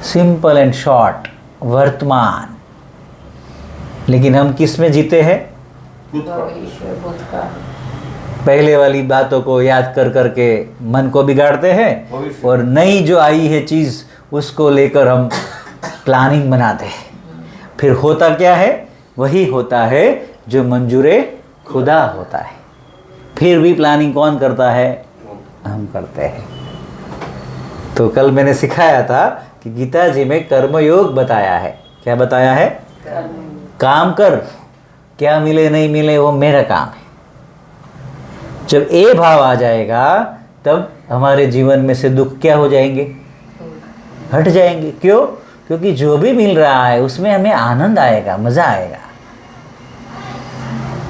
Simple and short, वर्तमान। लेकिन हम किस में जीते हैं? पहले वाली बातों को याद कर करके मन को बिगाड़ते हैं और नई जो आई है चीज़ उसको लेकर हम प्लानिंग बनाते हैं। फिर होता क्या है? वही होता है जो मंजूरे खुदा होता है। फिर भी प्लानिंग कौन करता है? हम करते हैं। तो कल मैंने सिखाया था कि गीता जी में कर्मयोग बताया है। क्या बताया है? काम कर, क्या मिले नहीं मिले वो मेरा काम है। जब ए भाव आ जाएगा तब हमारे जीवन में से दुख क्या हो जाएंगे? हट जाएंगे। क्यों? क्योंकि जो भी मिल रहा है उसमें हमें आनंद आएगा, मजा आएगा।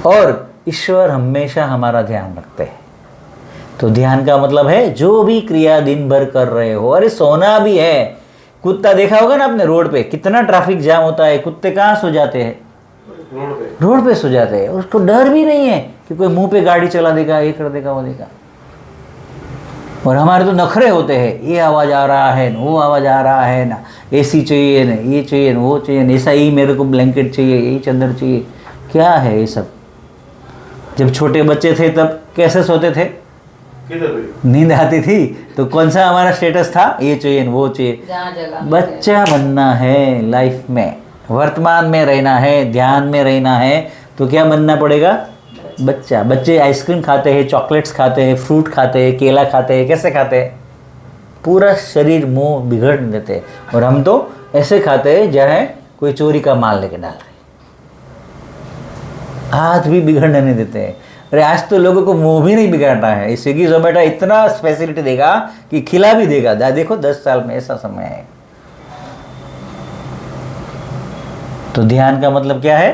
और ईश्वर हमेशा हमारा ध्यान रखते हैं। तो ध्यान का मतलब है जो भी क्रिया दिन भर कर रहे हो। अरे सोना भी है। कुत्ता देखा होगा ना आपने रोड पे, कितना ट्रैफिक जाम होता है, कुत्ते कहाँ सो जाते हैं? रोड पे सो जाते हैं। उसको डर भी नहीं है कि कोई मुंह पे गाड़ी चला देगा, ये कर देगा, वो देगा। और हमारे तो नखरे होते हैं, ये आवाज़ आ रहा है ना, वो आवाज़ आ रहा है ना, एसी चाहिए ना, ये चाहिए ना, वो चाहिए ना, ऐसा ही मेरे को ब्लैंकेट चाहिए, यही चादर चाहिए। क्या है ये सब? जब छोटे बच्चे थे तब कैसे सोते थे? नींद आती थी तो कौन सा हमारा स्टेटस था? ये चाहिए वो चाहिए। बच्चा बनना है लाइफ में, वर्तमान में रहना है, ध्यान में रहना है, तो क्या बनना पड़ेगा? बच्चा। बच्चे आइसक्रीम खाते हैं, चॉकलेट्स खाते हैं, फ्रूट खाते हैं, केला खाते हैं। कैसे खाते हैं? पूरा शरीर मुंह बिगड़ देते हैं। और हम तो ऐसे खाते हैं जहाँ कोई चोरी का माल लेके डाल रहे, हाथ भी बिगड़ने नहीं देते हैं। अरे आज तो लोगों को मुंह भी नहीं बिगाड़ना है। स्विगी जोमेटो इतना फैसिलिटी देगा कि खिला भी देगा। देखो 10 साल में ऐसा समय है। तो ध्यान का मतलब क्या है?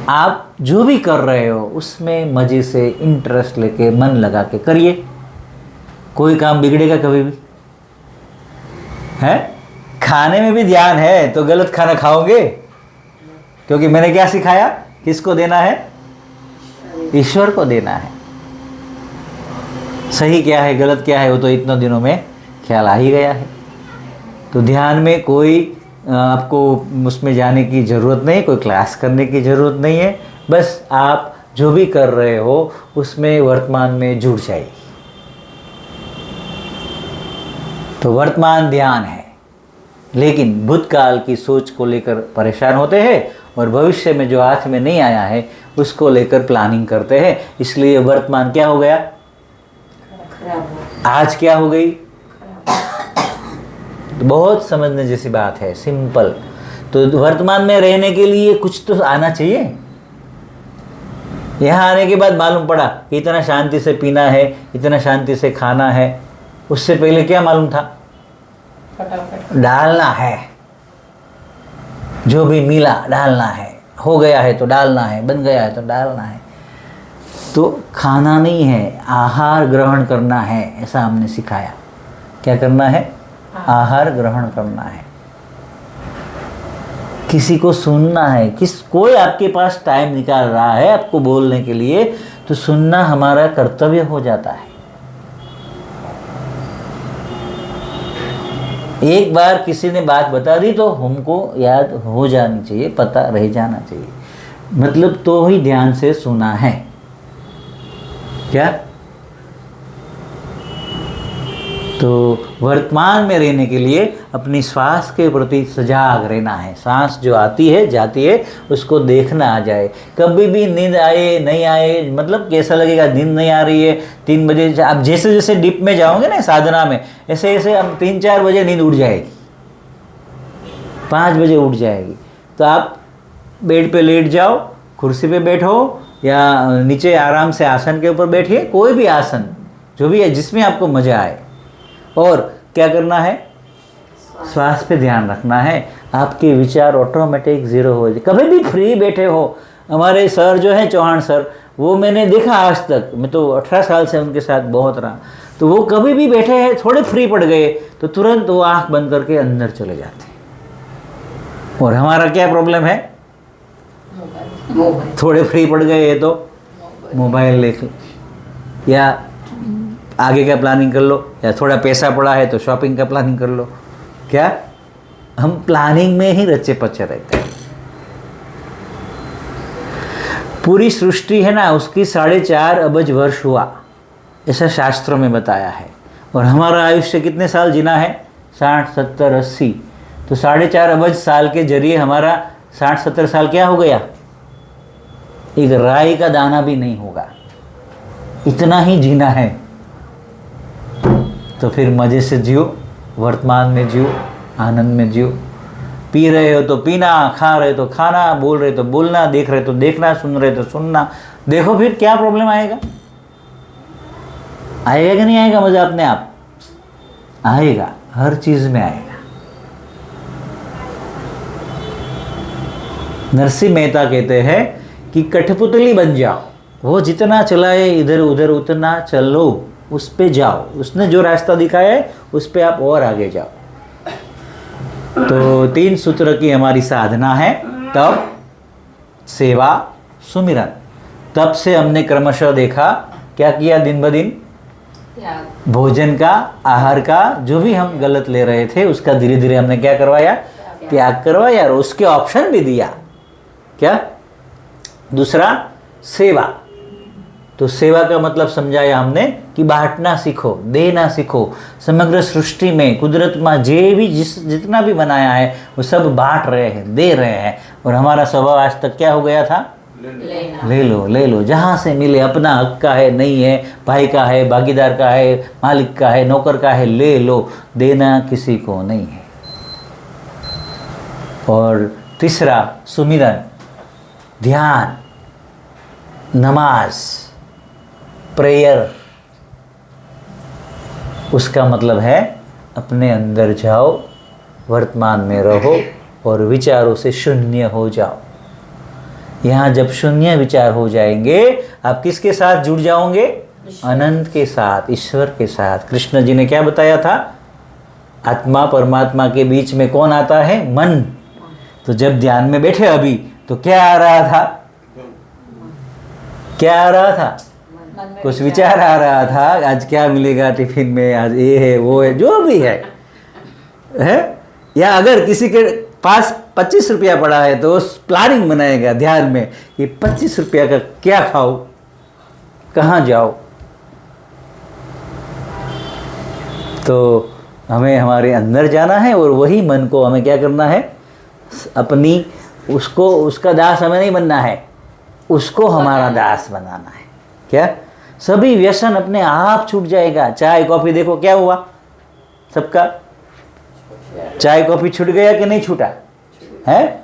आप जो भी कर रहे हो उसमें मजे से इंटरेस्ट लेके मन लगा के करिए। कोई काम बिगड़ेगा कभी भी? है? खाने में भी ध्यान है तो गलत खाना खाओगे? क्योंकि मैंने क्या सिखाया? किसको देना है? ईश्वर को देना है। सही क्या है, गलत क्या है, वो तो इतने दिनों में ख्याल आ ही गया है। तो ध्यान में कोई आपको उसमें जाने की ज़रूरत नहीं, कोई क्लास करने की ज़रूरत नहीं है। बस आप जो भी कर रहे हो उसमें वर्तमान में जुड़ जाइए। तो वर्तमान ध्यान है। लेकिन भूतकाल की सोच को लेकर परेशान होते हैं और भविष्य में जो हाथ में नहीं आया है उसको लेकर प्लानिंग करते हैं। इसलिए वर्तमान क्या हो गया? आज क्या हो गई? बहुत समझने जैसी बात है, सिंपल। तो वर्तमान में रहने के लिए कुछ तो आना चाहिए। यहाँ आने के बाद मालूम पड़ा कि इतना शांति से पीना है, इतना शांति से खाना है। उससे पहले क्या मालूम था? डालना है, जो भी मिला डालना है। हो गया है तो डालना है, बन गया है तो डालना है। तो खाना नहीं है, आहार ग्रहण करना है, ऐसा हमने सिखाया। क्या करना है? आहार ग्रहण करना है। किसी को सुनना है। कोई आपके पास टाइम निकाल रहा है आपको बोलने के लिए, तो सुनना हमारा कर्तव्य हो जाता है। एक बार किसी ने बात बता दी तो हमको याद हो जानी चाहिए, पता रह जाना चाहिए। मतलब तो ही ध्यान से सुना है। क्या? तो वर्तमान में रहने के लिए अपनी श्वास के प्रति सजाग रहना है। सांस जो आती है जाती है उसको देखना आ जाए। कभी भी नींद आए नहीं आए, मतलब कैसा लगेगा? नींद नहीं आ रही है 3 बजे, आप जैसे जैसे डिप में जाओगे ना साधना में, ऐसे ऐसे हम 3-4 बजे नींद उड़ जाएगी, 5 बजे उठ जाएगी। तो आप बेड पे लेट जाओ, कुर्सी पे बैठो या नीचे आराम से आसन के ऊपर बैठिए, कोई भी आसन जो भी है जिसमें आपको मज़ा आए। और क्या करना है? श्वास पे ध्यान रखना है। आपके विचार ऑटोमेटिक ज़ीरो हो जाए। कभी भी फ्री बैठे हो, हमारे सर जो है चौहान सर, वो मैंने देखा आज तक, मैं तो 18 साल से उनके साथ बहुत रहा, तो वो कभी भी बैठे हैं थोड़े फ्री पड़ गए तो तुरंत वो आँख बंद करके अंदर चले जाते हैं। और हमारा क्या प्रॉब्लम है? थोड़े फ्री पड़ गए तो मोबाइल देख लो, या आगे का प्लानिंग कर लो, या थोड़ा पैसा पड़ा है तो शॉपिंग का प्लानिंग कर लो। क्या हम प्लानिंग में ही रचे पचे रहते हैं। पूरी सृष्टि है ना, उसकी 4.5 अरब वर्ष हुआ, ऐसा शास्त्रों में बताया है। और हमारा आयुष्य कितने साल जीना है? 60, 70, 80। तो 4.5 अरब साल के जरिए हमारा 60-70 साल क्या हो गया? एक राई का दाना भी नहीं होगा, इतना ही जीना है। तो फिर मजे से जियो, वर्तमान में जियो, आनंद में जियो। पी रहे हो तो पीना, खा रहे तो खाना, बोल रहे तो बोलना, देख रहे तो देखना, सुन रहे तो सुनना। देखो फिर क्या प्रॉब्लम आएगा? आएगा कि नहीं आएगा मजा? अपने आप आएगा, हर चीज में आएगा। नरसिंह मेहता कहते हैं कि कठपुतली बन जाओ, वो जितना चलाए इधर उधर उतना चलो, उस पे जाओ, उसने जो रास्ता दिखाया है उस पे आप और आगे जाओ। तो 3 सूत्र की हमारी साधना है, तप, सेवा, सुमिरन। तब से हमने क्रमशः देखा क्या किया, दिन ब दिन भोजन का, आहार का जो भी हम गलत ले रहे थे उसका धीरे धीरे हमने क्या करवाया, त्याग करवाया, और उसके ऑप्शन भी दिया। क्या? दूसरा सेवा। तो सेवा का मतलब समझाया हमने कि बांटना सीखो, देना सीखो। समग्र सृष्टि में, कुदरत में जे भी जितना भी बनाया है वो सब बांट रहे हैं, दे रहे हैं। और हमारा स्वभाव आज तक क्या हो गया था? ले लो, ले लो, जहाँ से मिले। अपना हक का है, नहीं है, भाई का है, भागीदार का है, मालिक का है, नौकर का है, ले लो। देना किसी को नहीं है। और तीसरा सुमिरन, ध्यान, नमाज, प्रेयर। उसका मतलब है अपने अंदर जाओ, वर्तमान में रहो और विचारों से शून्य हो जाओ। यहाँ जब शून्य विचार हो जाएंगे, आप किसके साथ जुड़ जाओगे? अनंत के साथ, ईश्वर के साथ। कृष्ण जी ने क्या बताया था? आत्मा परमात्मा के बीच में कौन आता है? मन। तो जब ध्यान में बैठे अभी, तो क्या आ रहा था? क्या आ रहा था? कुछ विचार आ रहा था, आज क्या मिलेगा टिफिन में, आज ये है वो है, जो भी है। या अगर किसी के पास 25 रुपया पड़ा है तो प्लानिंग बनाएगा ध्यान में कि 25 रुपया का क्या खाओ, कहाँ जाओ। तो हमें हमारे अंदर जाना है और वही मन को हमें क्या करना है? अपनी उसको, उसका दास हमें नहीं बनना है, उसको हमारा दास बनाना है। क्या? सभी व्यसन अपने आप छूट जाएगा। चाय कॉफी देखो क्या हुआ सबका? चाय कॉफी छूट गया कि नहीं छूटा है?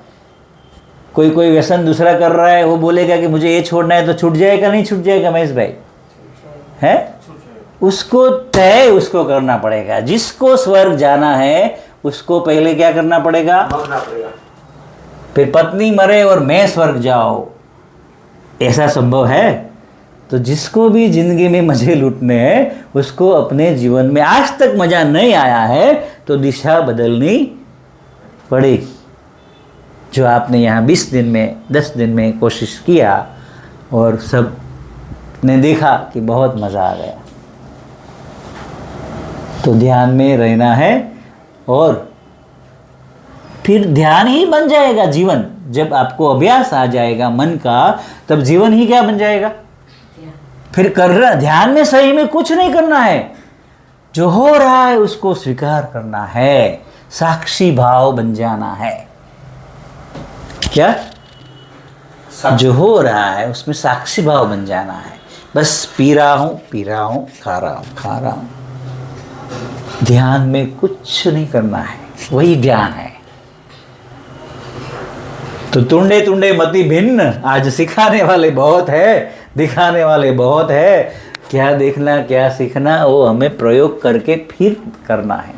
कोई कोई व्यसन दूसरा कर रहा है, वो बोलेगा कि मुझे ये छोड़ना है, तो छूट जाएगा नहीं छूट जाएगा महेश भाई? है? उसको तय उसको करना पड़ेगा। जिसको स्वर्ग जाना है उसको पहले क्या करना पड़ेगा? फिर पत्नी मरे और मैं स्वर्ग जाओ, ऐसा संभव है? तो जिसको भी जिंदगी में मजे लूटने हैं उसको अपने जीवन में आज तक मजा नहीं आया है तो दिशा बदलनी पड़ेगी। जो आपने यहाँ 20 दिन में, 10 दिन में कोशिश किया और सब ने देखा कि बहुत मज़ा आ गया, तो ध्यान में रहना है और फिर ध्यान ही बन जाएगा जीवन। जब आपको अभ्यास आ जाएगा मन का, तब जीवन ही क्या बन जाएगा? फिर कर रहा ध्यान में सही में कुछ नहीं करना है, जो हो रहा है उसको स्वीकार करना है, साक्षी भाव बन जाना है। क्या? जो हो रहा है उसमें साक्षी भाव बन जाना है। बस पी रहा हूं, खा रहा हूं, खा रहा हूं। ध्यान में कुछ नहीं करना है, वही ध्यान है। तो तुंडे तुंडे मति भिन्न, आज सिखाने वाले बहुत है, दिखाने वाले बहुत है। क्या देखना, क्या सीखना, वो हमें प्रयोग करके फिर करना है।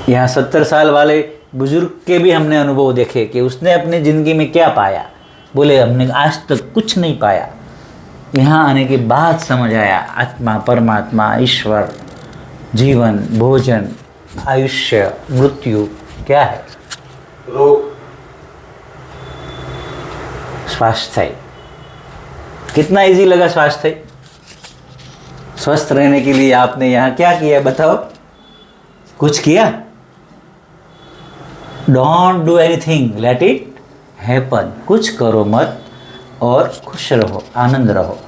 यहाँ 70 साल वाले बुजुर्ग के भी हमने अनुभव देखे कि उसने अपनी जिंदगी में क्या पाया। बोले हमने आज तक कुछ नहीं पाया। यहाँ आने के बाद समझ आया, आत्मा, परमात्मा, ईश्वर, जीवन, भोजन, आयुष्य, मृत्यु क्या है? रोग, स्वास्थ्य। कितना इजी लगा स्वास्थ्य? स्वस्थ रहने के लिए आपने यहाँ क्या किया बताओ? कुछ किया? Don't do anything, let it happen. कुछ करो मत और खुश रहो, आनंद रहो।